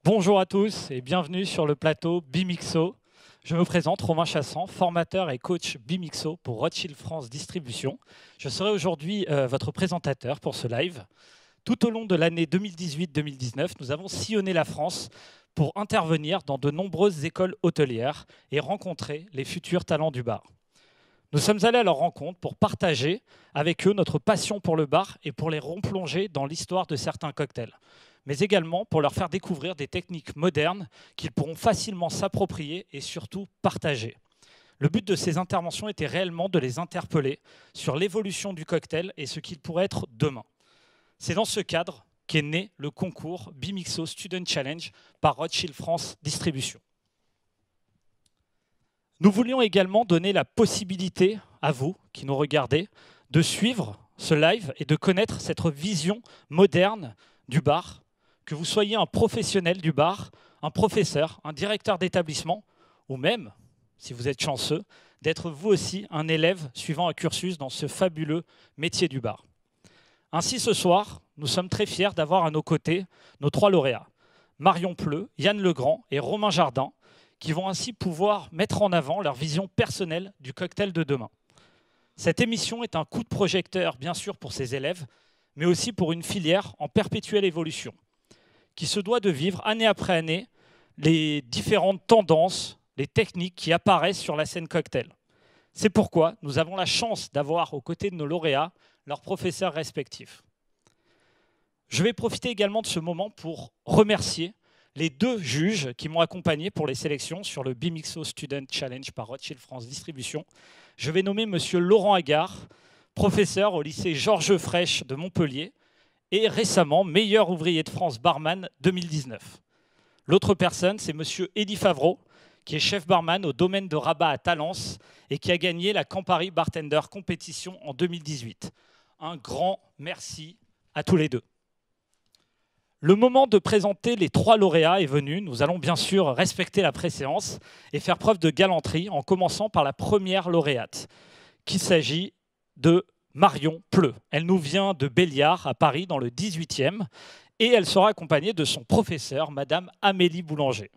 Bonjour à tous et bienvenue sur le plateau Bimixo. Je me présente, Romain Chassan, formateur et coach Bimixo pour Rothschild France Distribution. Je serai aujourd'hui votre présentateur pour ce live. Tout au long de l'année 2018-2019, nous avons sillonné la France pour intervenir dans de nombreuses écoles hôtelières et rencontrer les futurs talents du bar. Nous sommes allés à leur rencontre pour partager avec eux notre passion pour le bar et pour les replonger dans l'histoire de certains cocktails, mais également pour leur faire découvrir des techniques modernes qu'ils pourront facilement s'approprier et surtout partager. Le but de ces interventions était réellement de les interpeller sur l'évolution du cocktail et ce qu'il pourrait être demain. C'est dans ce cadre qu'est né le concours Bimixo Student Challenge par Rothschild France Distribution. Nous voulions également donner la possibilité à vous, qui nous regardez, de suivre ce live et de connaître cette vision moderne du bar, que vous soyez un professionnel du bar, un professeur, un directeur d'établissement, ou même, si vous êtes chanceux, d'être vous aussi un élève suivant un cursus dans ce fabuleux métier du bar. Ainsi, ce soir, nous sommes très fiers d'avoir à nos côtés nos 3 lauréats, Marion Pleu, Yann Legrand et Romain Jardin, qui vont ainsi pouvoir mettre en avant leur vision personnelle du cocktail de demain. Cette émission est un coup de projecteur, bien sûr, pour ces élèves, mais aussi pour une filière en perpétuelle évolution, qui se doit de vivre année après année les différentes tendances, les techniques qui apparaissent sur la scène cocktail. C'est pourquoi nous avons la chance d'avoir aux côtés de nos lauréats leurs professeurs respectifs. Je vais profiter également de ce moment pour remercier les 2 juges qui m'ont accompagné pour les sélections sur le Bimixo Student Challenge par Rothschild France Distribution. Je vais nommer monsieur Laurent Agard, professeur au lycée Georges Frêche de Montpellier et récemment meilleur ouvrier de France barman 2019. L'autre personne, c'est monsieur Eddy Favreau, qui est chef barman au domaine de Rabat à Talence et qui a gagné la Campari Bartender Compétition en 2018. Un grand merci à tous les 2. Le moment de présenter les 3 lauréats est venu. Nous allons bien sûr respecter la préséance et faire preuve de galanterie en commençant par la première lauréate, qu'il s'agit de Marion Pleu. Elle nous vient de Béliard à Paris dans le 18e et elle sera accompagnée de son professeur, Madame Amélie Boulanger.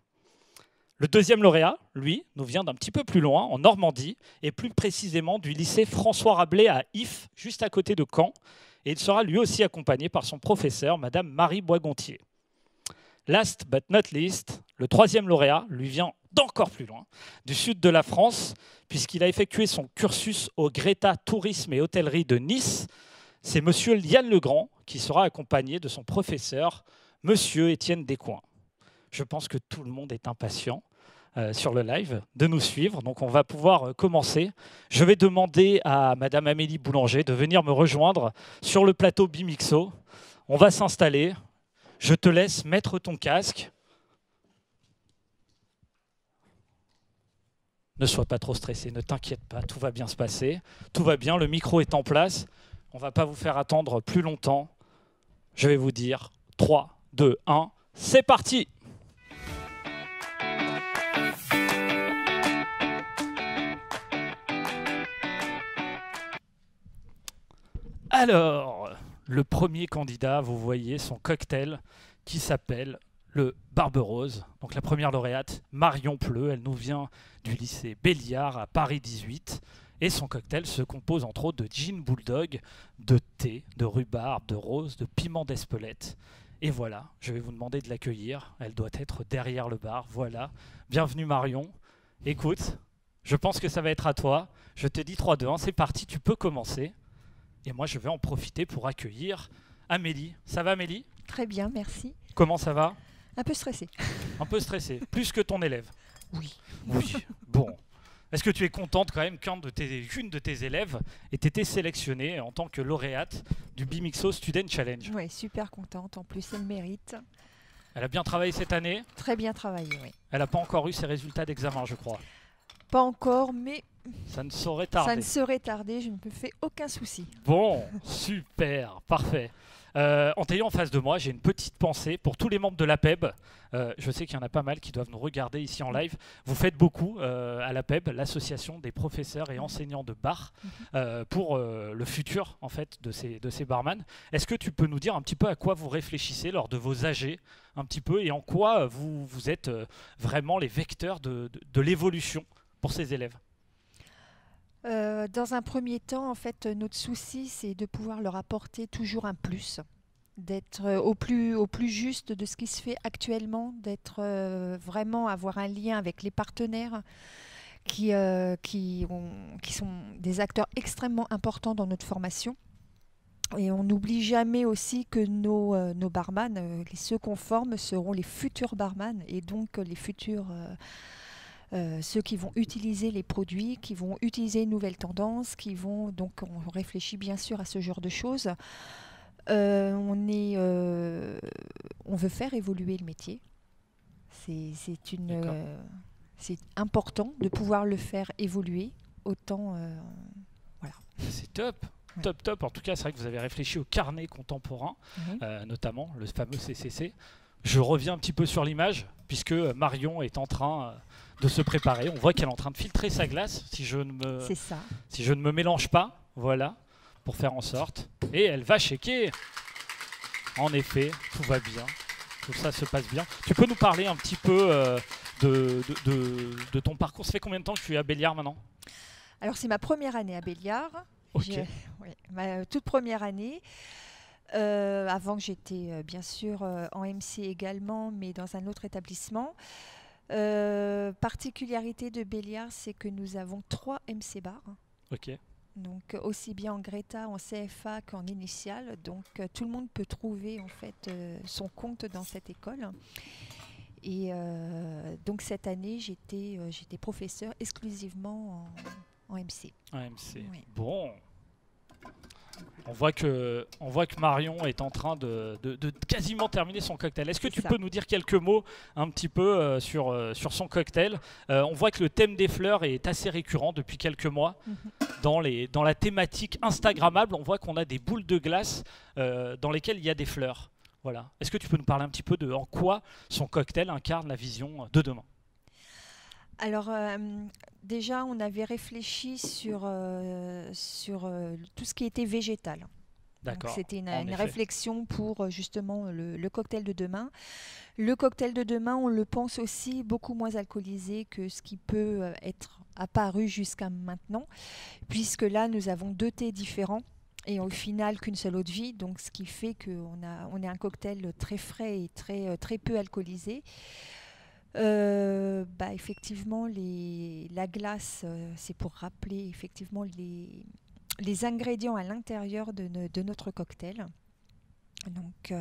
Le deuxième lauréat, lui, nous vient d'un petit peu plus loin, en Normandie, et plus précisément du lycée François Rabelais à Ifs, juste à côté de Caen. Et il sera lui aussi accompagné par son professeur, Madame Marie Boisgontier. Last but not least, le 3e lauréat lui vient d'encore plus loin, du sud de la France, puisqu'il a effectué son cursus au Greta Tourisme et Hôtellerie de Nice. C'est monsieur Yann Legrand qui sera accompagné de son professeur, monsieur Étienne Descoings. Je pense que tout le monde est impatient sur le live de nous suivre, donc on va pouvoir commencer. Je vais demander à Madame Amélie Boulanger de venir me rejoindre sur le plateau Bimixo. On va s'installer. Je te laisse mettre ton casque. Ne sois pas trop stressé, ne t'inquiète pas, tout va bien se passer. Tout va bien, le micro est en place. On ne va pas vous faire attendre plus longtemps. Je vais vous dire 3, 2, 1, c'est parti! Alors, le premier candidat, vous voyez son cocktail qui s'appelle le Barbe-Rose. Donc la première lauréate, Marion Pleu, elle nous vient du lycée Béliard à Paris 18. Et son cocktail se compose entre autres de gin bulldog, de thé, de rhubarbe, de rose, de piment d'Espelette. Et voilà, je vais vous demander de l'accueillir. Elle doit être derrière le bar. Voilà, bienvenue Marion. Écoute, je pense que ça va être à toi. Je te dis 3, 2, 1, c'est parti, tu peux commencer. Et moi, je vais en profiter pour accueillir Amélie. Ça va, Amélie? Très bien, merci. Comment ça va? Un peu stressée. Un peu stressée. Plus que ton élève? Oui. Oui. Bon. Est-ce que tu es contente quand même qu'une de tes élèves ait été sélectionnée en tant que lauréate du Bimixo Student Challenge? Oui, super contente. En plus, elle mérite. Elle a bien travaillé cette année? Très bien travaillé, oui. Elle n'a pas encore eu ses résultats d'examen, je crois. Pas encore, mais ça ne saurait tarder. Ça ne saurait tarder, je ne me fais aucun souci. Bon, super, parfait. En t'ayant en face de moi, j'ai une petite pensée pour tous les membres de l'APEB. Je sais qu'il y en a pas mal qui doivent nous regarder ici en live. Vous faites beaucoup à l'APEB, l'association des professeurs et enseignants de bar, pour le futur en fait de ces barman. Est-ce que tu peux nous dire un petit peu à quoi vous réfléchissez lors de vos AG, un petit peu, et en quoi vous êtes vraiment les vecteurs de l'évolution pour ces élèves? Dans un premier temps, en fait, notre souci, c'est de pouvoir leur apporter toujours un plus, d'être au plus juste de ce qui se fait actuellement, d'être vraiment avoir un lien avec les partenaires qui sont des acteurs extrêmement importants dans notre formation. Et on n'oublie jamais aussi que nos barman, ceux qu'on forme, seront les futurs barman et donc les futurs ceux qui vont utiliser les produits, qui vont utiliser une nouvelle tendance, donc on réfléchit bien sûr à ce genre de choses. On veut faire évoluer le métier. C'est important de pouvoir le faire évoluer autant. Voilà. C'est top. Ouais. Top. En tout cas, c'est vrai que vous avez réfléchi au carnet contemporain, notamment le fameux CCC. Je reviens un petit peu sur l'image, puisque Marion est en train de se préparer. On voit qu'elle est en train de filtrer sa glace, si je ne me mélange pas, voilà, pour faire en sorte. Et elle va shaker. En effet, tout va bien, tout ça se passe bien. Tu peux nous parler un petit peu de ton parcours? Ça fait combien de temps que tu es à Béliard maintenant? Alors c'est ma première année à Béliard. Okay. Ma toute première année. Avant que j'étais bien sûr en MC également, mais dans un autre établissement. Particularité de Béliard, c'est que nous avons 3 MC bars. Ok. Donc aussi bien en Greta, en CFA qu'en initiale. Donc tout le monde peut trouver en fait son compte dans cette école. Et donc cette année, j'étais professeur exclusivement en MC. En MC. Oui. Bon. On voit que Marion est en train de quasiment terminer son cocktail. Est-ce que tu peux nous dire quelques mots un petit peu sur son cocktail? On voit que le thème des fleurs est assez récurrent depuis quelques mois. Dans la thématique Instagrammable, on voit qu'on a des boules de glace dans lesquelles il y a des fleurs. Voilà. Est-ce que tu peux nous parler un petit peu de en quoi son cocktail incarne la vision de demain? Alors déjà, on avait réfléchi sur tout ce qui était végétal. D'accord. C'était une réflexion pour justement le cocktail de demain. Le cocktail de demain, on le pense aussi beaucoup moins alcoolisé que ce qui peut être apparu jusqu'à maintenant, puisque là, nous avons 2 thés différents et au final qu'une seule eau de vie, donc ce qui fait qu'on a un cocktail très frais et très peu alcoolisé. Effectivement, la glace, c'est pour rappeler effectivement les ingrédients à l'intérieur de notre cocktail. Donc,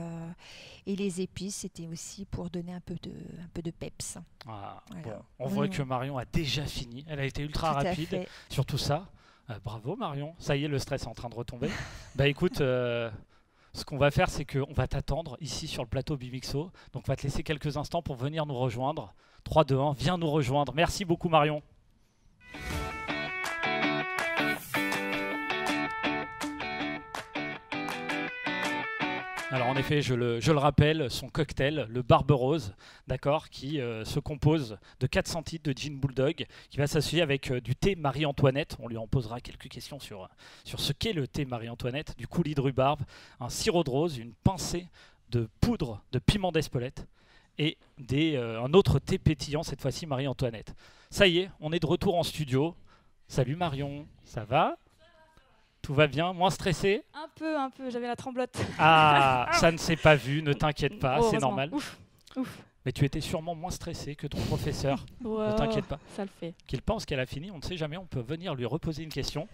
et les épices, c'était aussi pour donner un peu de peps. Ah, voilà. Bon. On voit que Marion a déjà fini. Elle a été ultra rapide sur tout ça. Bravo Marion. Ça y est, le stress est en train de retomber. Écoute, ce qu'on va faire, c'est qu'on va t'attendre ici sur le plateau Bimixo. Donc on va te laisser quelques instants pour venir nous rejoindre. 3, 2, 1, viens nous rejoindre. Merci beaucoup Marion. Alors en effet, je le rappelle, son cocktail, le Barbe Rose, d'accord, qui se compose de 4 centilitres de gin bulldog, qui va s'associer avec du thé Marie-Antoinette. On lui en posera quelques questions sur ce qu'est le thé Marie-Antoinette, du coulis de rhubarbe, un sirop de rose, une pincée de poudre de piment d'Espelette et un autre thé pétillant, cette fois-ci Marie-Antoinette. Ça y est, on est de retour en studio. Salut Marion, ça va ? Tout va bien? Moins stressé? Un peu, j'avais la tremblote. Ah, ça ne s'est pas vu, ne t'inquiète pas, c'est normal. Ouf. Mais tu étais sûrement moins stressé que ton professeur, ne t'inquiète pas. Ça le fait. Qu'il pense qu'elle a fini, on ne sait jamais, on peut venir lui reposer une question.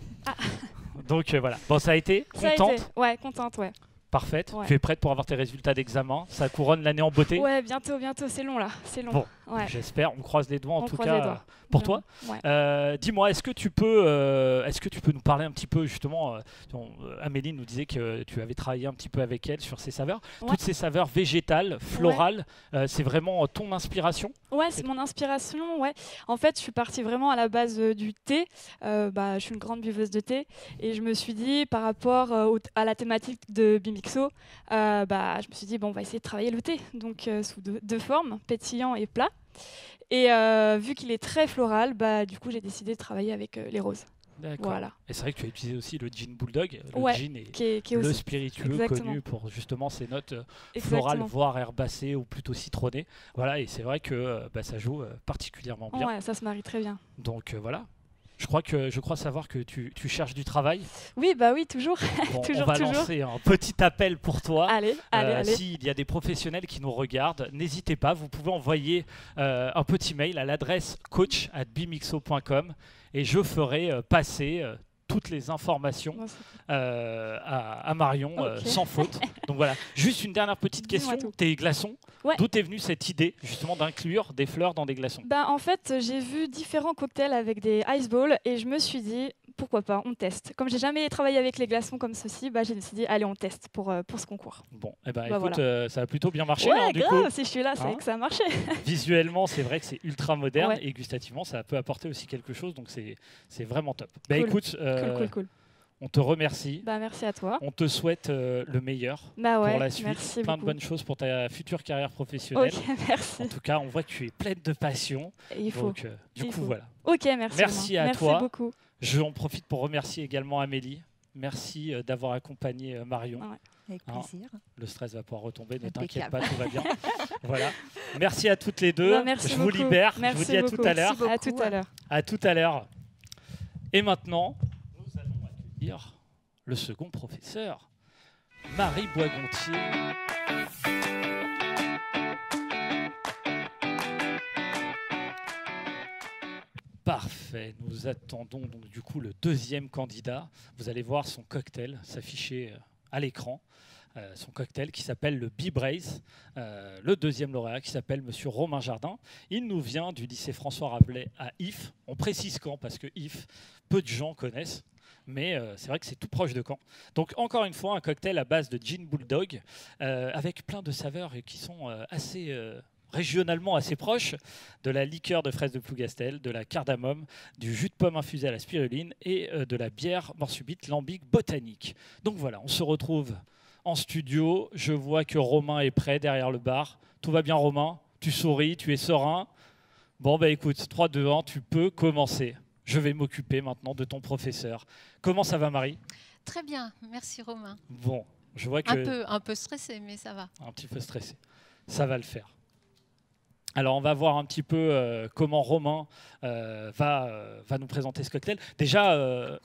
Donc voilà, bon ça a été? Contente? Ouais, contente, ouais. Parfaite. Ouais. Tu es prête pour avoir tes résultats d'examen? Ça couronne l'année en beauté? Ouais, bientôt, c'est long là, c'est long. Bon, ouais. J'espère, on croise les doigts en tout croise cas pour toi. Ouais. Dis-moi, est-ce que tu peux nous parler un petit peu justement, Amélie nous disait que tu avais travaillé un petit peu avec elle sur ces saveurs. Ouais. Toutes ces saveurs végétales, florales, c'est vraiment ton inspiration? Ouais, c'est mon inspiration, ouais. En fait, je suis partie vraiment à la base du thé. Je suis une grande buveuse de thé et je me suis dit par rapport à la thématique de Bimixo, mixo, je me suis dit, bon, on va essayer de travailler le thé, donc sous deux formes, pétillant et plat. Et vu qu'il est très floral, du coup, j'ai décidé de travailler avec les roses. D'accord. Voilà. Et c'est vrai que tu as utilisé aussi le gin Bulldog. Le Ouais, gin est, qui est le aussi spiritueux exactement. connu pour justement ses notes florales, Exactement. voire herbacées ou plutôt citronnées. Voilà, et c'est vrai que ça joue particulièrement bien. Ouais, ça se marie très bien. Donc voilà. Je crois savoir que tu cherches du travail. Oui, oui, toujours. Bon, Toujours, on va toujours. lancer un petit appel pour toi. Allez. S'il y a des professionnels qui nous regardent, n'hésitez pas, vous pouvez envoyer un petit mail à l'adresse coach@bimixo.com et je ferai passer toutes les informations Moi, à Marion Ok. sans faute. Donc voilà, juste une dernière petite question. Dis-moi tout. Tes glaçons, Ouais. d'où est venue cette idée justement d'inclure des fleurs dans des glaçons? En fait, j'ai vu différents cocktails avec des ice balls et je me suis dit, pourquoi pas, on teste. Comme j'ai jamais travaillé avec les glaçons comme ceci, j'ai décidé, allez, on teste pour ce concours. Bon, écoute, voilà. ça a plutôt bien marché. Ouais, hein, du grave, coup. si je suis là, c'est Hein que ça a marché. Visuellement, c'est vrai que c'est ultra moderne Ouais. et gustativement, ça peut apporter aussi quelque chose. Donc c'est vraiment top. Cool. Écoute, Cool. on te remercie. Merci à toi. On te souhaite le meilleur Ouais, pour la suite. merci Plein beaucoup. de bonnes choses pour ta future carrière professionnelle. Ok, merci. En tout cas, on voit que tu es pleine de passion. Il faut. Donc, du Il coup, faut. voilà. Ok, merci. Merci Romain. à toi. Merci beaucoup. J'en profite pour remercier également Amélie. Merci d'avoir accompagné Marion. Ouais. Avec Hein. plaisir. Le stress va pouvoir retomber, ne t'inquiète Impeccable. pas, tout va bien. Voilà. Merci à toutes les deux. Merci Je beaucoup. vous libère. Merci je vous dis à beaucoup. tout à l'heure. Merci À tout à l'heure. À tout à l'heure. Et maintenant, nous allons accueillir le second professeur, Marie Boisgontier. Parfait, nous attendons donc du coup le deuxième candidat. Vous allez voir son cocktail s'afficher à l'écran. Son cocktail qui s'appelle le Bee Brace, le deuxième lauréat qui s'appelle Monsieur Romain Jardin. Il nous vient du lycée François Rabelais à Ifs. On précise Caen parce que Ifs, peu de gens connaissent, mais c'est vrai que c'est tout proche de Caen. Donc encore une fois, un cocktail à base de gin Bulldog avec plein de saveurs qui sont assez régionalement assez proches, de la liqueur de fraise de Plougastel, de la cardamome, du jus de pomme infusé à la spiruline et de la bière mort subite lambic botanique. Donc voilà, on se retrouve en studio. Je vois que Romain est prêt derrière le bar. Tout va bien, Romain? Tu souris, tu es serein? Bon, écoute, 3, 2, 1, tu peux commencer. Je vais m'occuper maintenant de ton professeur. Comment ça va, Marie? Très bien, merci Romain. Bon, je vois que... Un peu stressé, mais ça va. Un petit peu stressé. Ça va le faire. Alors, on va voir un petit peu comment Romain va nous présenter ce cocktail. Déjà,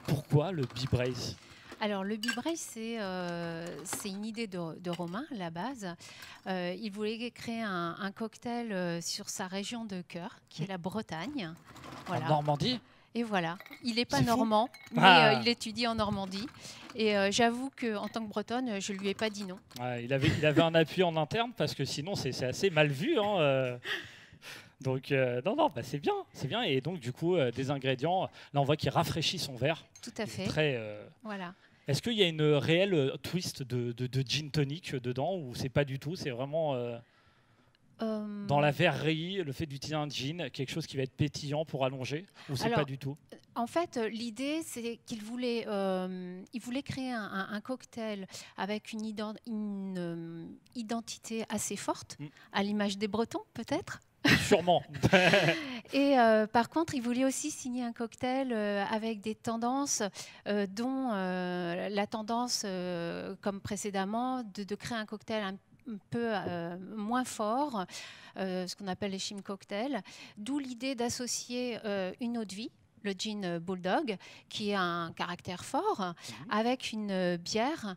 pourquoi le Bee Brace? Alors, le Bee Brace, c'est une idée de Romain, à la base. Il voulait créer un cocktail sur sa région de cœur, qui est la Bretagne. Voilà. En Normandie? Et voilà, il n'est pas C'est fou. normand, mais il étudie en Normandie. Et j'avoue qu'en tant que Bretonne, je ne lui ai pas dit non. Ouais, il avait un appui en interne parce que sinon c'est assez mal vu. Hein. Donc non, c'est bien. Et donc du coup, des ingrédients, là on voit qu'il rafraîchit son verre. Tout à fait. Voilà. Est-ce qu'il y a une réelle twist de gin tonic dedans ou c'est pas du tout? C'est vraiment dans la verrerie, le fait d'utiliser un gin, quelque chose qui va être pétillant pour allonger, ou c'est pas du tout? En fait, l'idée, c'est qu'il voulait, il voulait créer un cocktail avec une identité assez forte, à l'image des Bretons, peut-être. Sûrement. Et par contre, il voulait aussi signer un cocktail avec des tendances, dont la tendance, comme précédemment, de créer un cocktail un peu moins fort, ce qu'on appelle les chim cocktails, d'où l'idée d'associer une eau de vie, le gin Bulldog, qui a un caractère fort, avec une bière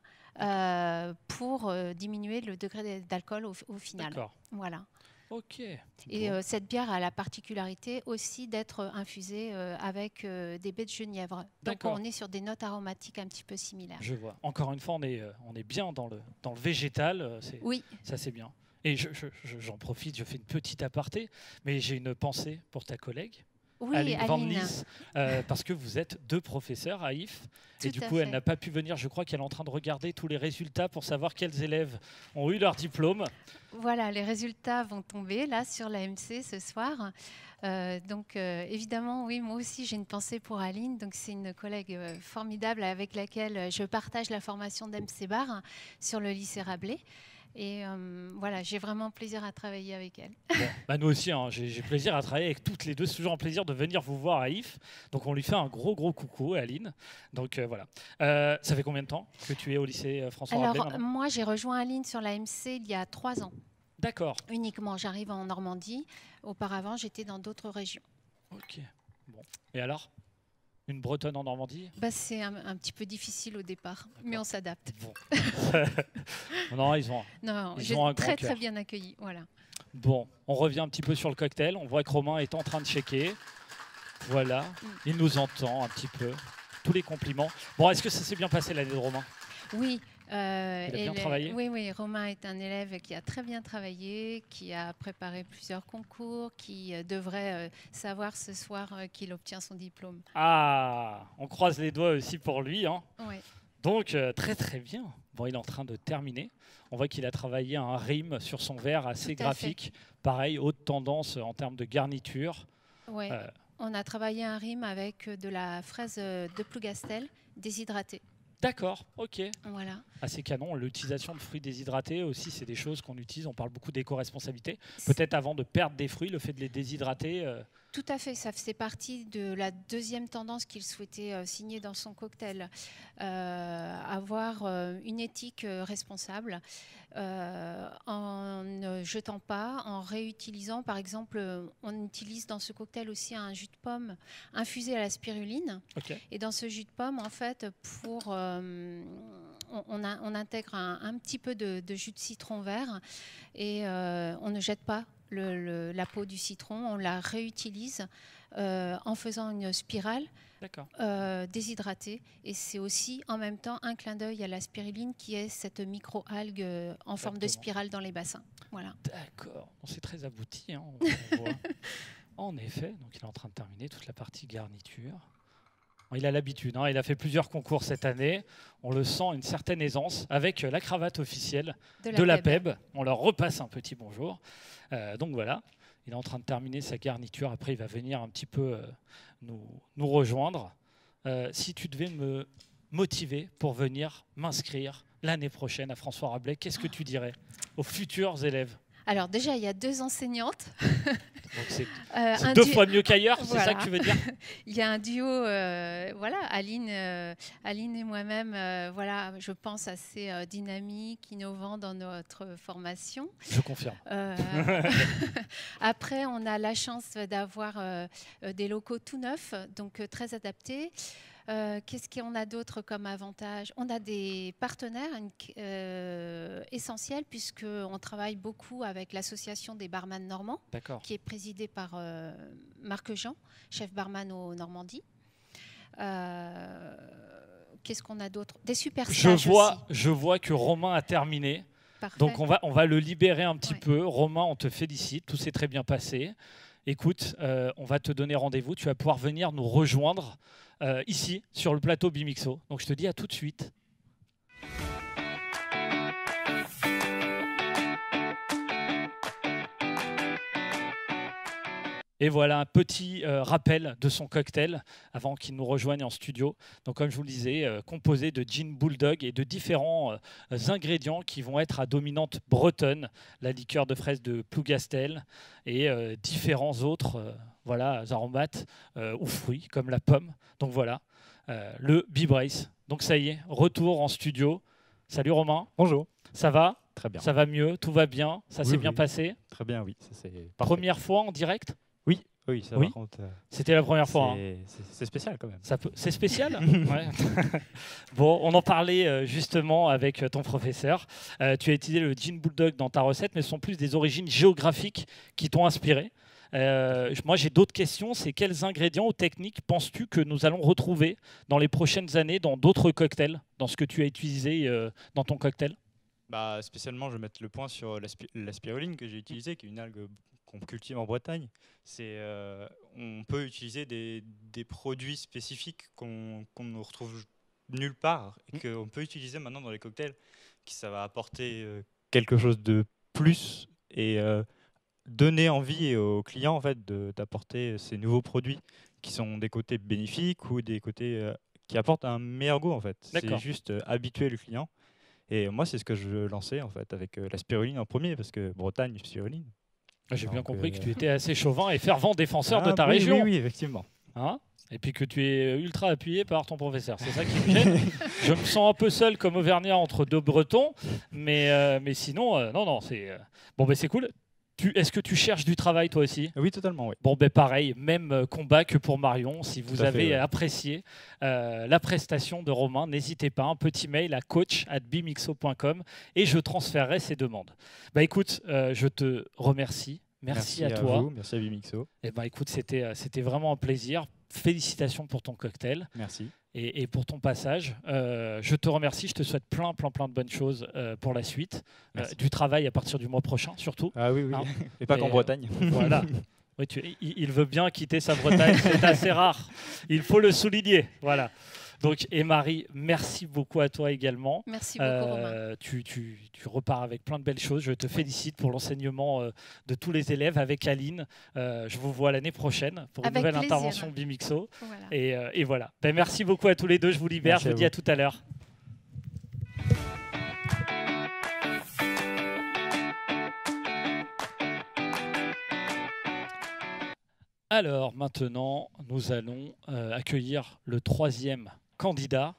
pour diminuer le degré d'alcool au final. D'accord. Voilà. Ok. Et cette bière a la particularité aussi d'être infusée avec des baies de genièvre. Donc on est sur des notes aromatiques un petit peu similaires. Je vois. Encore une fois, on est bien dans le végétal. Oui. Ça, c'est bien. Et j'en profite, je fais une petite aparté, mais j'ai une pensée pour ta collègue Oui, Aline Van Aline. Lies, parce que vous êtes 2 professeurs à IF. Et Tout du à coup, elle fait. n'a pas pu venir. Je crois qu'elle est en train de regarder tous les résultats pour savoir quels élèves ont eu leur diplôme. Voilà, les résultats vont tomber là sur l'AMC ce soir. Donc évidemment, oui, moi aussi j'ai une pensée pour Aline. Donc c'est une collègue formidable avec laquelle je partage la formation d'MC Bar sur le lycée Rabelais. Et voilà, j'ai vraiment plaisir à travailler avec elle. Bon, bah nous aussi, hein, j'ai plaisir à travailler avec toutes les deux. C'est toujours un plaisir de venir vous voir à IF. Donc on lui fait un gros coucou à Aline. Donc voilà. Ça fait combien de temps que tu es au lycée François Rabelais Alors maintenant ? moi j'ai rejoint Aline sur l'AMC il y a 3 ans D'accord. uniquement. J'arrive en Normandie. Auparavant j'étais dans d'autres régions. Ok. Bon. Et alors ? Une Bretonne en Normandie ? Bah, c'est un petit peu difficile au départ, mais on s'adapte. Bon. Non, ils ont. Non, Ils j'ai ont un grand très cœur. très bien accueilli. Voilà. Bon, on revient un petit peu sur le cocktail. On voit que Romain est en train de checker. Voilà, il nous entend un petit peu. Tous les compliments. Bon, est-ce que ça s'est bien passé l'année de Romain ? Oui. Il a bien travaillé ? Oui, Romain est un élève qui a très bien travaillé, qui a préparé plusieurs concours, qui devrait savoir ce soir qu'il obtient son diplôme. Ah, on croise les doigts aussi pour lui. Hein. Ouais. Donc, très bien. Bon, il est en train de terminer. On voit qu'il a travaillé un rime sur son verre assez Tout à graphique. Pareil, haute tendance en termes de garniture. Ouais. On a travaillé un rime avec de la fraise de Plougastel déshydratée. D'accord, ok. Voilà. Assez canon. L'utilisation de fruits déshydratés aussi, c'est des choses qu'on utilise. On parle beaucoup d'éco-responsabilité. Peut-être avant de perdre des fruits, le fait de les déshydrater. Tout à fait, ça faisait partie de la deuxième tendance qu'il souhaitait signer dans son cocktail. Avoir une éthique responsable en ne jetant pas, en réutilisant. Par exemple, on utilise dans ce cocktail aussi un jus de pomme infusé à la spiruline. Ok. Et dans ce jus de pomme, en fait, on intègre un petit peu de jus de citron vert et on ne jette pas la peau du citron, on la réutilise en faisant une spirale déshydratée. Et c'est aussi en même temps un clin d'œil à la spiruline qui est cette micro-algue en forme de spirale dans les bassins. Voilà. D'accord, c'est très abouti. Hein, on voit. En effet, donc il est en train de terminer toute la partie garniture. Il a l'habitude, hein, il a fait plusieurs concours cette année. On le sent, une certaine aisance avec la cravate officielle de la PEB. On leur repasse un petit bonjour. Donc voilà, il est en train de terminer sa garniture. Après, il va venir un petit peu nous rejoindre. Si tu devais me motiver pour venir m'inscrire l'année prochaine à François Rabelais, qu'est-ce que tu dirais aux futurs élèves ? Alors déjà, il y a 2 enseignantes. Donc c'est 2 fois mieux qu'ailleurs, voilà. C'est ça que tu veux dire ? Il y a un duo, voilà, Aline et moi-même, voilà, je pense assez dynamique, innovant dans notre formation. Je confirme. Après, on a la chance d'avoir des locaux tout neufs, donc très adaptés. Qu'est-ce qu'on a d'autre comme avantage ? On a des partenaires essentiels puisqu'on travaille beaucoup avec l'association des barman normands, qui est présidée par Marc Jean, chef barman au Normandie. Qu'est-ce qu'on a d'autre ? Des super stages aussi. Je vois que Romain a terminé. Parfait. Donc on va le libérer un petit peu. Romain, on te félicite, tout s'est très bien passé. Écoute, on va te donner rendez-vous. Tu vas pouvoir venir nous rejoindre ici, sur le plateau Bimixo. Donc je te dis à tout de suite. Et voilà un petit rappel de son cocktail avant qu'il nous rejoigne en studio. Donc comme je vous le disais, composé de gin bulldog et de différents ingrédients qui vont être à dominante bretonne, la liqueur de fraise de Plougastel et différents autres aromates ou fruits comme la pomme. Donc voilà, le B-Brace. Donc ça y est, retour en studio. Salut Romain. Bonjour. Ça va ? Très bien. Ça va mieux, tout va bien, ça s'est bien passé ? Très bien, oui. C'est première fois en direct ? Oui, ça oui. Par contre. C'était la première fois. C'est spécial quand même. C'est spécial. Ouais. Bon, on en parlait justement avec ton professeur. Tu as utilisé le gin bulldog dans ta recette, mais ce sont plus des origines géographiques qui t'ont inspiré. Moi, j'ai d'autres questions. C'est quels ingrédients ou techniques penses-tu que nous allons retrouver dans les prochaines années dans d'autres cocktails, dans ce que tu as utilisé dans ton cocktail ? Spécialement, je vais mettre le point sur la spiruline que j'ai utilisée, qui est une algue qu'on cultive en Bretagne. On peut utiliser des produits spécifiques qu'on ne retrouve nulle part et qu'on peut utiliser maintenant dans les cocktails, ça va apporter quelque chose de plus et donner envie aux clients en fait, d'apporter ces nouveaux produits qui sont des côtés bénéfiques ou des côtés qui apportent un meilleur goût en fait. C'est juste habituer le client. Et moi, c'est ce que je lançais en fait avec la spiruline en premier, parce que Bretagne, spiruline. J'ai bien compris que tu étais assez chauvin et fervent défenseur de ta région. Oui, effectivement. Hein, et puis que tu es ultra appuyé par ton professeur. C'est ça qui me gêne. Je me sens un peu seul comme Auvergnat entre deux Bretons, mais sinon, non, c'est bon, c'est cool. Est-ce que tu cherches du travail toi aussi? Oui, totalement. Oui. Bon, pareil, même combat que pour Marion. Si vous avez apprécié la prestation de Romain, n'hésitez pas, un petit mail à coach@bimixo.com et je transférerai ses demandes. Écoute, je te remercie. Merci à toi. Vous, merci à Bimixo. Écoute, c'était vraiment un plaisir. Félicitations pour ton cocktail. Merci. Et pour ton passage. Je te remercie, je te souhaite plein de bonnes choses pour la suite. Du travail à partir du mois prochain, surtout. Ah oui. Hein, et pas qu'en Bretagne. Voilà. Oui, il veut bien quitter sa Bretagne, c'est assez rare. Il faut le souligner. Voilà. Donc, et Marie, merci beaucoup à toi également. Merci beaucoup, Romain. Tu repars avec plein de belles choses. Je te félicite pour l'enseignement de tous les élèves avec Aline. Je vous vois l'année prochaine pour une nouvelle intervention Bimixo. Voilà. Et voilà. Merci beaucoup à tous les deux. Je vous libère. Je vous dis à tout à l'heure. Alors maintenant, nous allons accueillir le troisième candidat,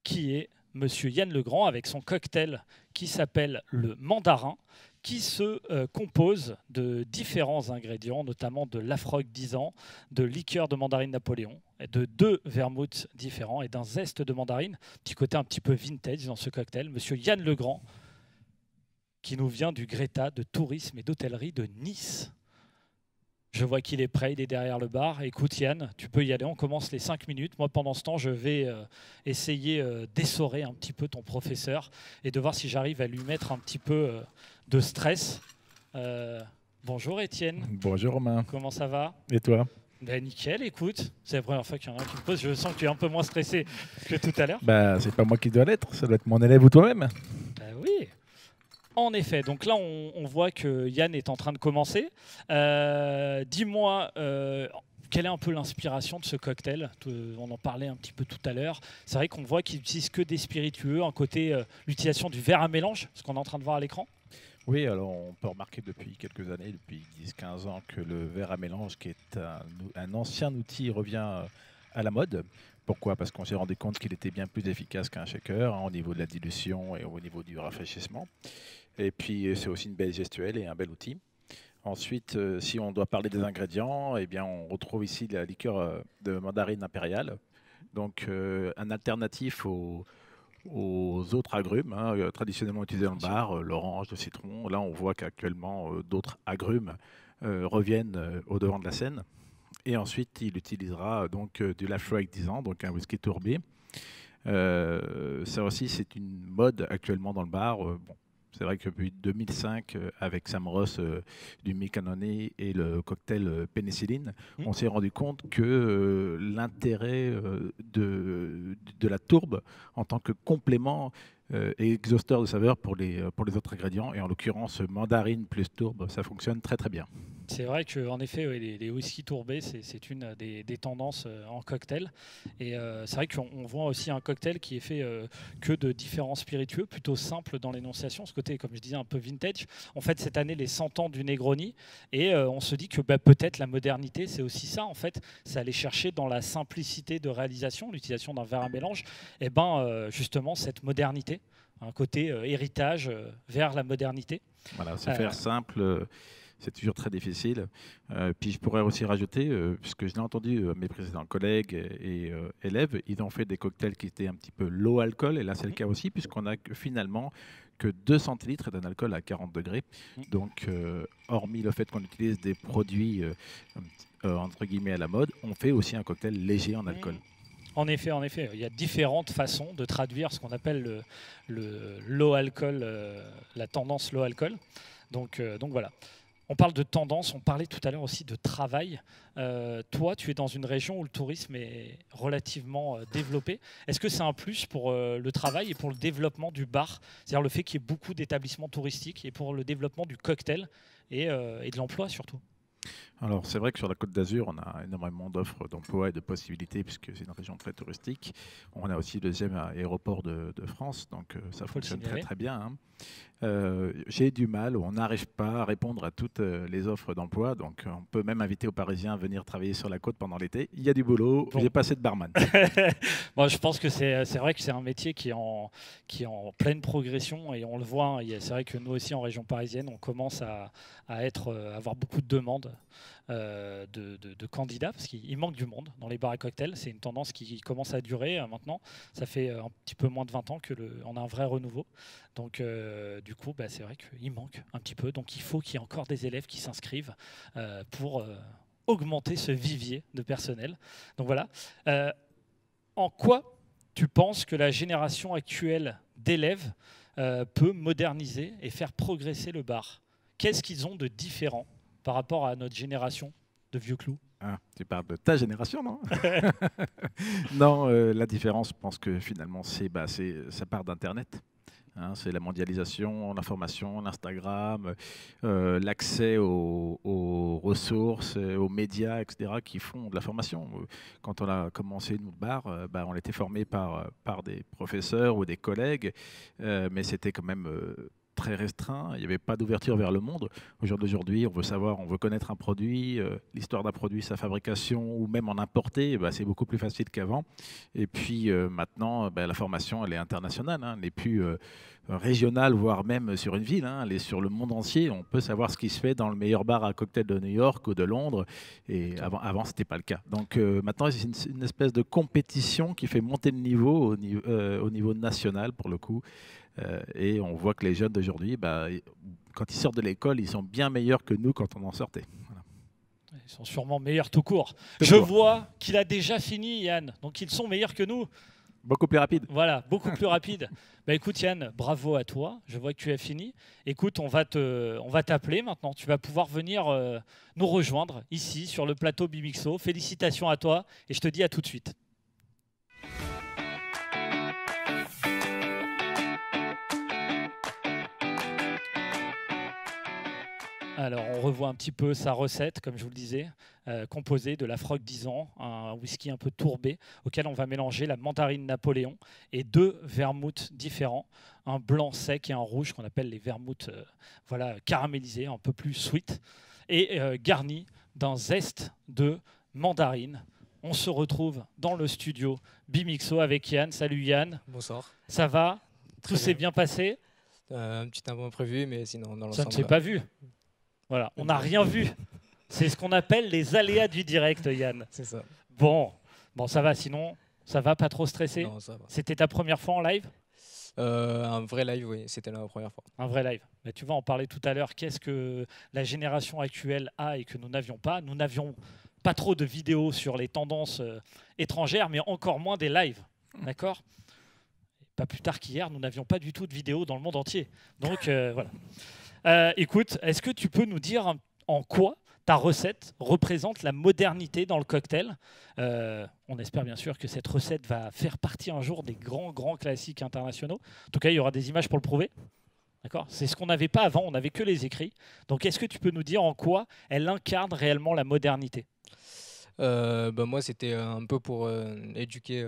qui est Monsieur Yann Legrand, avec son cocktail qui s'appelle le mandarin, qui se compose de différents ingrédients, notamment de Lafroig 10 ans, de liqueur de mandarine Napoléon, de 2 vermouths différents et d'un zeste de mandarine. Petit côté un petit peu vintage dans ce cocktail. Monsieur Yann Legrand, qui nous vient du Greta de tourisme et d'hôtellerie de Nice. Je vois qu'il est prêt, il est derrière le bar. Écoute Yann, tu peux y aller, on commence les 5 minutes. Moi pendant ce temps, je vais essayer d'essorer un petit peu ton professeur et de voir si j'arrive à lui mettre un petit peu de stress. Bonjour Étienne. Bonjour Romain. Comment ça va? Et toi? Nickel, écoute. C'est la première fois qu'il y en a un qui me pose. Je sens que tu es un peu moins stressé que tout à l'heure. C'est pas moi qui dois l'être, ça doit être mon élève ou toi-même. Oui. En effet, donc là on voit que Yann est en train de commencer. Dis-moi, quelle est un peu l'inspiration de ce cocktail? On en parlait un petit peu tout à l'heure. C'est vrai qu'on voit qu'il n'utilise que des spiritueux, un côté l'utilisation du verre à mélange, ce qu'on est en train de voir à l'écran. Oui, alors on peut remarquer depuis quelques années, depuis 10-15 ans, que le verre à mélange, qui est un ancien outil, revient à la mode. Pourquoi? Parce qu'on s'est rendu compte qu'il était bien plus efficace qu'un shaker au niveau de la dilution et au niveau du rafraîchissement. Et puis c'est aussi une belle gestuelle et un bel outil. Ensuite, si on doit parler des ingrédients, eh bien, on retrouve ici la liqueur de mandarine impériale. Donc un alternatif aux autres agrumes traditionnellement utilisés dans le bar, l'orange, le citron. Là, on voit qu'actuellement d'autres agrumes reviennent au devant de la scène. Et ensuite, il utilisera donc du Lafroig 10 ans, donc un whisky tourbé. Ça aussi, c'est une mode actuellement dans le bar. C'est vrai que depuis 2005, avec Sam Ross du Micanone et le cocktail pénicilline, on s'est rendu compte que l'intérêt de la tourbe en tant que complément et exhausteur de saveur pour les autres ingrédients, et en l'occurrence mandarine plus tourbe, ça fonctionne très très bien. C'est vrai qu'en effet, les whisky tourbés, c'est une des tendances en cocktail. Et c'est vrai qu'on voit aussi un cocktail qui est fait que de différents spiritueux, plutôt simple dans l'énonciation. Ce côté, comme je disais, un peu vintage. On fête cette année les 100 ans du Negroni. Et on se dit que peut-être la modernité, c'est aussi ça. En fait, c'est aller chercher dans la simplicité de réalisation, l'utilisation d'un verre à mélange, et justement cette modernité, un côté héritage vers la modernité. Voilà, c'est faire simple. C'est toujours très difficile. Puis je pourrais aussi rajouter, puisque je l'ai entendu, mes précédents collègues et élèves, ils ont fait des cocktails qui étaient un petit peu low alcool, et là c'est le cas aussi, puisqu'on n'a finalement que 2 centilitres d'un alcool à 40 degrés. Donc, hormis le fait qu'on utilise des produits entre guillemets à la mode, on fait aussi un cocktail léger en alcool. En effet, il y a différentes façons de traduire ce qu'on appelle le low alcool, la tendance low alcool. Donc voilà. On parle de tendance, on parlait tout à l'heure aussi de travail. Toi, tu es dans une région où le tourisme est relativement développé. Est-ce que c'est un plus pour le travail et pour le développement du bar? C'est-à-dire le fait qu'il y ait beaucoup d'établissements touristiques et pour le développement du cocktail et de l'emploi surtout? Alors, c'est vrai que sur la Côte d'Azur, on a énormément d'offres d'emploi et de possibilités, puisque c'est une région très touristique. On a aussi le deuxième aéroport de France, donc ça fonctionne très très bien. Hein. J'ai du mal, on n'arrive pas à répondre à toutes les offres d'emploi, donc on peut même inviter aux Parisiens à venir travailler sur la côte pendant l'été. Il y a du boulot, j'ai pas assez de barman. Bon, je pense que c'est vrai que c'est un métier qui est en pleine progression et on le voit. Hein, c'est vrai que nous aussi en région parisienne, on commence à avoir beaucoup de demandes de candidats parce qu'il manque du monde dans les bars à cocktails. C'est une tendance qui commence à durer maintenant. Ça fait un petit peu moins de 20 ans qu'on a un vrai renouveau. Donc du coup, c'est vrai qu'il manque un petit peu. Donc il faut qu'il y ait encore des élèves qui s'inscrivent pour augmenter ce vivier de personnel. Donc voilà. En quoi tu penses que la génération actuelle d'élèves peut moderniser et faire progresser le bar? Qu'est-ce qu'ils ont de différent par rapport à notre génération de vieux clous? Ah, tu parles de ta génération, non? Non, la différence, je pense que finalement, ça part d'Internet. Hein, c'est la mondialisation, l'information, l'Instagram, l'accès aux ressources, aux médias, etc., qui font de la formation. Quand on a commencé notre bar, on était formé par des professeurs ou des collègues, mais c'était quand même très restreint, il n'y avait pas d'ouverture vers le monde. Au jour d'aujourd'hui, on veut connaître un produit, l'histoire d'un produit, sa fabrication, ou même en importer, c'est beaucoup plus facile qu'avant. Et puis maintenant, la formation, elle est internationale, hein, elle n'est plus régionale, voire même sur une ville, hein, elle est sur le monde entier. On peut savoir ce qui se fait dans le meilleur bar à cocktail de New York ou de Londres, et avant ce n'était pas le cas. Donc maintenant, c'est une espèce de compétition qui fait monter le niveau au niveau national, pour le coup. Et on voit que les jeunes d'aujourd'hui, quand ils sortent de l'école, ils sont bien meilleurs que nous quand on en sortait. Voilà. Ils sont sûrement meilleurs tout court. Je vois qu'il a déjà fini, Yann. Donc ils sont meilleurs que nous. Beaucoup plus rapide. Voilà, beaucoup plus rapide. Écoute Yann, bravo à toi. Je vois que tu as fini. Écoute, on va t'appeler maintenant. Tu vas pouvoir venir nous rejoindre ici sur le plateau Bimixo. Félicitations à toi et je te dis à tout de suite. Alors, on revoit un petit peu sa recette, comme je vous le disais, composée de la Frog 10 ans, un whisky un peu tourbé, auquel on va mélanger la mandarine Napoléon et 2 vermouths différents, un blanc sec et un rouge qu'on appelle les vermouths caramélisés, un peu plus sweet, et garni d'un zeste de mandarine. On se retrouve dans le studio Bimixo avec Yann. Salut Yann. Bonsoir. Ça va? Tout s'est bien passé? Un petit imprévu, mais sinon dans l'ensemble. Ça ne s'est pas vu. Voilà, on n'a rien vu. C'est ce qu'on appelle les aléas du direct, Yann. C'est ça. Bon, ça va, sinon, ça va, pas trop stressé? Non, ça va. C'était ta première fois en live? Un vrai live, oui, c'était la première fois. Un vrai live. Mais tu vas en parler tout à l'heure. Qu'est-ce que la génération actuelle a et que nous n'avions pas? Nous n'avions pas trop de vidéos sur les tendances étrangères, mais encore moins des lives. D'accord? Pas plus tard qu'hier, nous n'avions pas du tout de vidéos dans le monde entier. Donc, voilà. Écoute, est-ce que tu peux nous dire en quoi ta recette représente la modernité dans le cocktail? On espère bien sûr que cette recette va faire partie un jour des grands classiques internationaux. En tout cas, il y aura des images pour le prouver. D'accord? C'est ce qu'on n'avait pas avant, on n'avait que les écrits. Donc, est-ce que tu peux nous dire en quoi elle incarne réellement la modernité? Moi, c'était un peu pour éduquer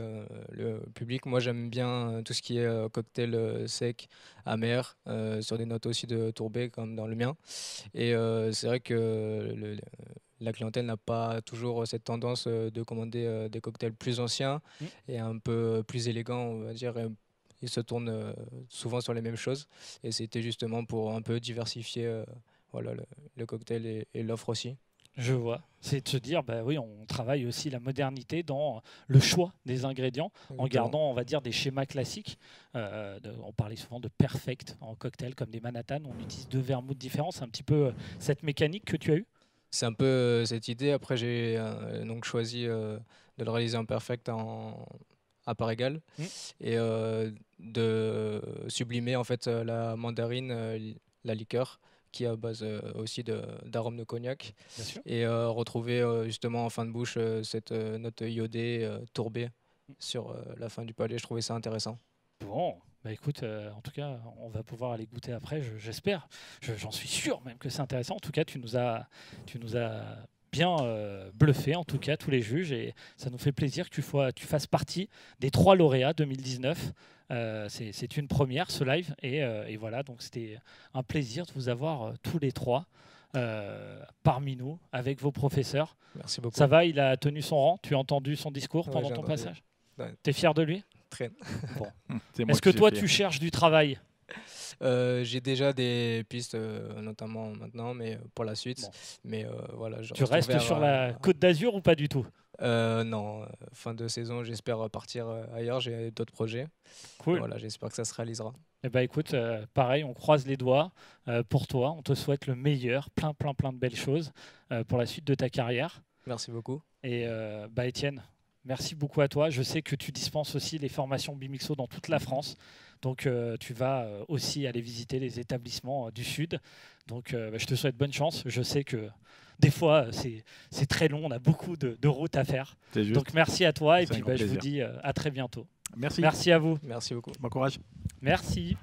le public. Moi, j'aime bien tout ce qui est cocktail sec, amer, sur des notes aussi de tourbé, comme dans le mien. Et c'est vrai que la clientèle n'a pas toujours cette tendance de commander des cocktails plus anciens et un peu plus élégants, on va dire. Ils se tournent souvent sur les mêmes choses. Et c'était justement pour un peu diversifier le cocktail et l'offre aussi. Je vois. C'est de se dire, oui, on travaille aussi la modernité dans le choix des ingrédients, en gardant, on va dire, des schémas classiques. On parlait souvent de perfect en cocktail, comme des Manhattan. On utilise 2 vermouths différents. C'est un petit peu cette mécanique que tu as eue? C'est un peu cette idée. Après, j'ai donc choisi de le réaliser en perfect à part égale et de sublimer en fait la mandarine, la liqueur qui est à base aussi d'arômes de cognac. Bien sûr. Et retrouver justement en fin de bouche cette note iodée, tourbée sur la fin du palais. Je trouvais ça intéressant. Bon, bah écoute, en tout cas, on va pouvoir aller goûter après, j'espère. J'en suis sûr même que c'est intéressant. En tout cas, tu nous as bien bluffé, en tout cas, tous les juges. Et ça nous fait plaisir que tu fasses partie des 3 lauréats 2019. C'est une première, ce live. Et voilà, donc c'était un plaisir de vous avoir tous les 3 parmi nous, avec vos professeurs. Merci beaucoup. Ça va, il a tenu son rang? Tu as entendu son discours pendant ton passage? Ouais. Tu es fier de lui? Très. Bon. Est-ce que toi, tu cherches du travail? J'ai déjà des pistes, notamment maintenant, mais pour la suite. Bon. Mais voilà, je Tu reste restes ouvert sur la Côte d'Azur ou pas du tout? Non, fin de saison, j'espère partir ailleurs. J'ai d'autres projets. Cool. Voilà, j'espère que ça se réalisera. Eh ben, écoute, pareil, on croise les doigts pour toi. On te souhaite le meilleur, plein de belles choses pour la suite de ta carrière. Merci beaucoup. Et Étienne, merci beaucoup à toi. Je sais que tu dispenses aussi les formations Bimixo dans toute la France. Donc, tu vas aussi aller visiter les établissements du Sud. Donc, je te souhaite bonne chance. Je sais que des fois, c'est très long. On a beaucoup de routes à faire. Donc, merci à toi. Et puis, je vous dis à très bientôt. Merci. Merci à vous. Merci beaucoup. Bon courage. Merci.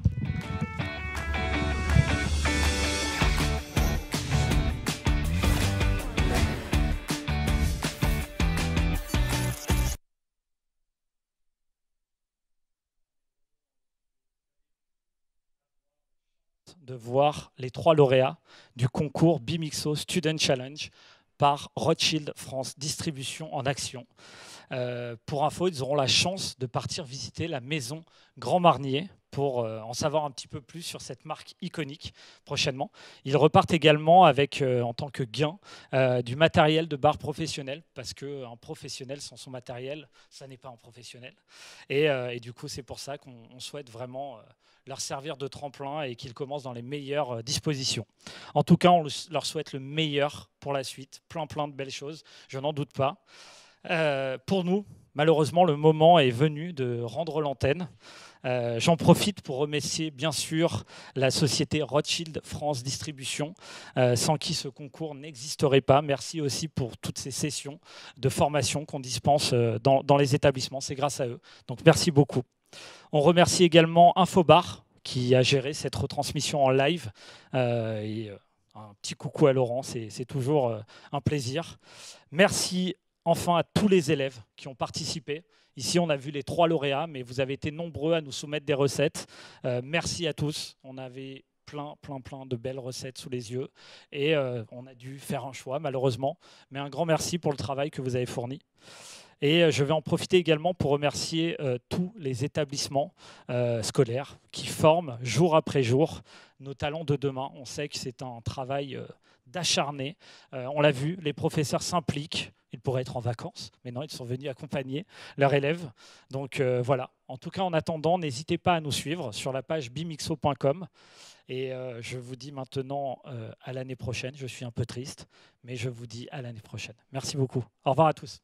De voir les 3 lauréats du concours Bimixo Student Challenge par Rothschild France Distribution en action. Pour info, ils auront la chance de partir visiter la maison Grand Marnier pour en savoir un petit peu plus sur cette marque iconique prochainement. Ils repartent également avec, en tant que gain, du matériel de bar professionnel, parce qu'un professionnel sans son matériel, ça n'est pas un professionnel. Et du coup, c'est pour ça qu'on souhaite vraiment leur servir de tremplin et qu'ils commencent dans les meilleures dispositions. En tout cas, on leur souhaite le meilleur pour la suite, plein de belles choses, je n'en doute pas. Pour nous, malheureusement, le moment est venu de rendre l'antenne. J'en profite pour remercier bien sûr la société Rothschild France Distribution, sans qui ce concours n'existerait pas. Merci aussi pour toutes ces sessions de formation qu'on dispense dans les établissements. C'est grâce à eux. Donc merci beaucoup. On remercie également Infobar qui a géré cette retransmission en live. Un petit coucou à Laurent, c'est toujours un plaisir. Merci enfin à tous les élèves qui ont participé. Ici, on a vu les 3 lauréats, mais vous avez été nombreux à nous soumettre des recettes. Merci à tous. On avait plein de belles recettes sous les yeux. Et on a dû faire un choix, malheureusement. Mais un grand merci pour le travail que vous avez fourni. Et je vais en profiter également pour remercier tous les établissements scolaires qui forment jour après jour nos talents de demain. On sait que c'est un travail d'acharné. On l'a vu, les professeurs s'impliquent. Ils pourraient être en vacances, mais non, ils sont venus accompagner leurs élèves. Donc voilà. En tout cas, en attendant, n'hésitez pas à nous suivre sur la page bimixo.com. Et je vous dis maintenant à l'année prochaine. Je suis un peu triste, mais je vous dis à l'année prochaine. Merci beaucoup. Au revoir à tous.